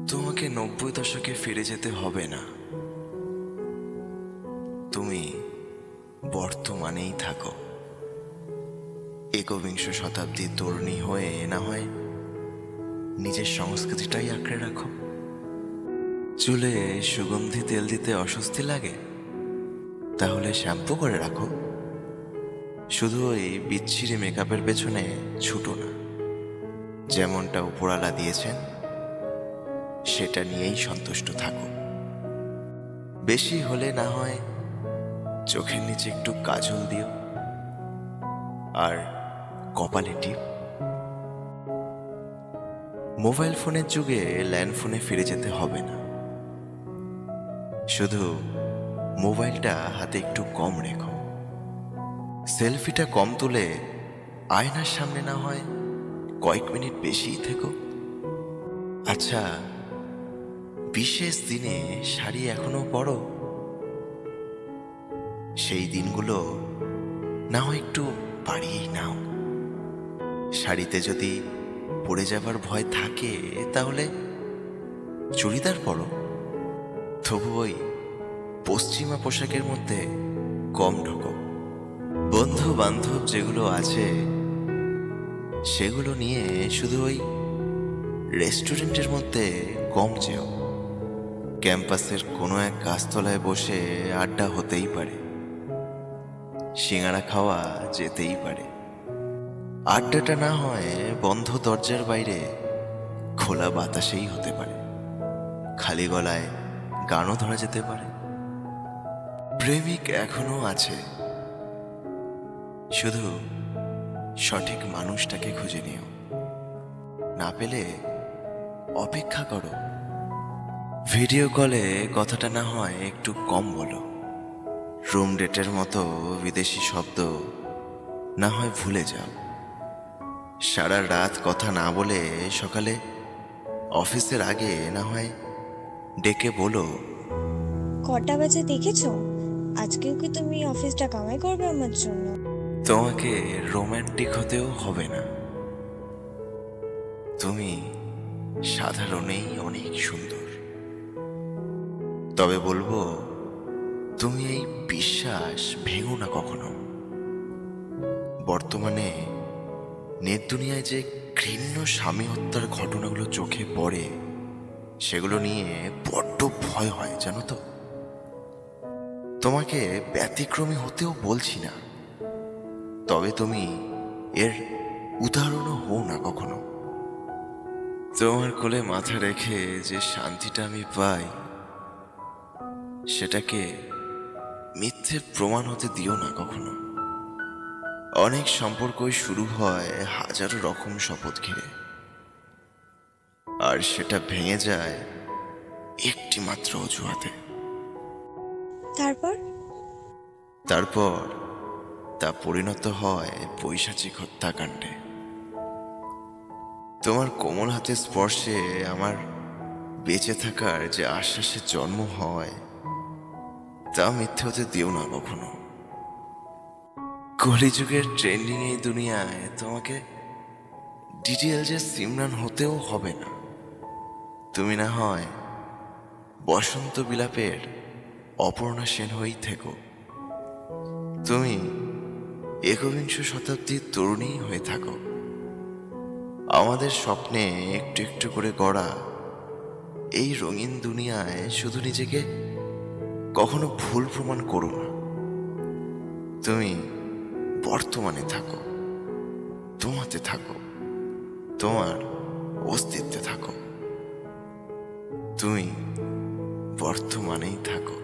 তোমাকে 90 দশকে ফিরে যেতে হবে না। তুমি বর্তমানেই থাকো। একবিংশ শতাব্দীর তরুণী হয়ে না হয় নিজের সংস্কৃতিটাই আঁকড়ে রাখো। চুলে সুগন্ধি তেল দিতে অস্বস্তি লাগে? তাহলে শ্যাম্পু করে রাখো। শুধু ওই বিচ্ছিরি মেকআপের পেছনে ছুটো না। যেমনটা উপরওয়ালা দিয়েছেন সেটা নিয়েই সন্তুষ্ট থাকো। বেশি হলে না হয় চোখের নিচে একটু কাজল দিও, আর কপালে টিপ। মোবাইল ফোনের যুগে ল্যান্ডফোনে ফিরে যেতে হবে না। শুধু মোবাইলটা হাতে একটু কম রেখো। সেলফিটা কম তুলে আয়নার সামনে না হয় কয়েক মিনিট বেশিই থেকো। আচ্ছা, বিশেষ দিনে শাড়ি এখনো পরো? সেই দিনগুলো না হয় একটু বাড়িয়েই নাও। শাড়িতে যদি পড়ে যাবার ভয় থাকে তাহলে চুড়িদার পরো। তবু ওই পশ্চিমা পোশাকের মধ্যে কম ঢোকো। বন্ধু বান্ধব যেগুলো আছে সেগুলো নিয়ে শুধু ওই রেস্টুরেন্টের মধ্যে কম যেও। ক্যাম্পাসের কোনো এক গাছতলায় বসে আড্ডা হতেই পারে, সিঙ্গাড়া খাওয়া যেতেই পারে। আড্ডাটা না হয় বন্ধ দরজার বাইরে খোলা বাতাসেই হতে পারে। খালি গলায় গানও ধরা যেতে পারে। প্রেমিক এখনো আছে, শুধু সঠিক মানুষটাকে খুঁজে নিও। না পেলে অপেক্ষা করো। ভিডিও কলে কথাটা না হয় একটু কম বলো। রুম ডেটের মতো বিদেশি শব্দ না হয় ভুলে যাও। সারা রাত কথা না বলে সকালে অফিসের আগে না হয় ডেকে বলো, কটা বাজে দেখেছো? আজকেও কি তুমি অফিসটা কামাই করবে আমার জন্য? তোমাকে রোমান্টিক হতেও হবে না। তুমি সাধারণেই অনেক সুন্দর। তবে বলবো, তুমি এই বিশ্বাস ভেঙো না কখনো। বর্তমানে নেট দুনিয়ায় যে ঘৃণ্য স্বামী হত্যার ঘটনাগুলো চোখে পড়ে সেগুলো নিয়ে বড্ড ভয় হয়, জানো তো। তোমাকে ব্যতিক্রমী হতেও বলছি না, তবে তুমি এর উদাহরণও হও না কখনো। তোমার কোলে মাথা রেখে যে শান্তিটা আমি পাই সেটাকে মিথ্যে প্রমাণ হতে দিও না কখনো। অনেক সম্পর্কই শুরু হয় হাজারো রকম শপথ ঘিরে, আর সেটা ভেঙে যায় একটি মাত্র অজুহাতে। তারপর তারপর তা পরিণত হয় পৈশাচিক হত্যাকাণ্ডে। তোমার কোমল হাতের স্পর্শে আমার বেঁচে থাকার যে আশ্বাসের জন্ম হয় তা মিথ্যে হতে দিও না কখনো। কলিযুগের ট্রেন্ডিং এই দুনিয়ায় তোমাকে ডিটেল যে সিমরান হতেও হবে না। তুমি না হয় বসন্ত বিলাপের অপর্ণা সেন হয়েই থেকো। তুমি একবিংশ শতাব্দীর তরুণী হয়ে থাকো। আমাদের স্বপ্নে একটু একটু করে গড়া এই রঙিন দুনিয়ায় শুধু নিজেকে কখনো ভুল প্রমাণ করো না। তুমি বর্তমানে থাকো, তোমাতে থাকো, তোমার অস্তিত্বে থাকো। তুমি বর্তমানেই থাকো।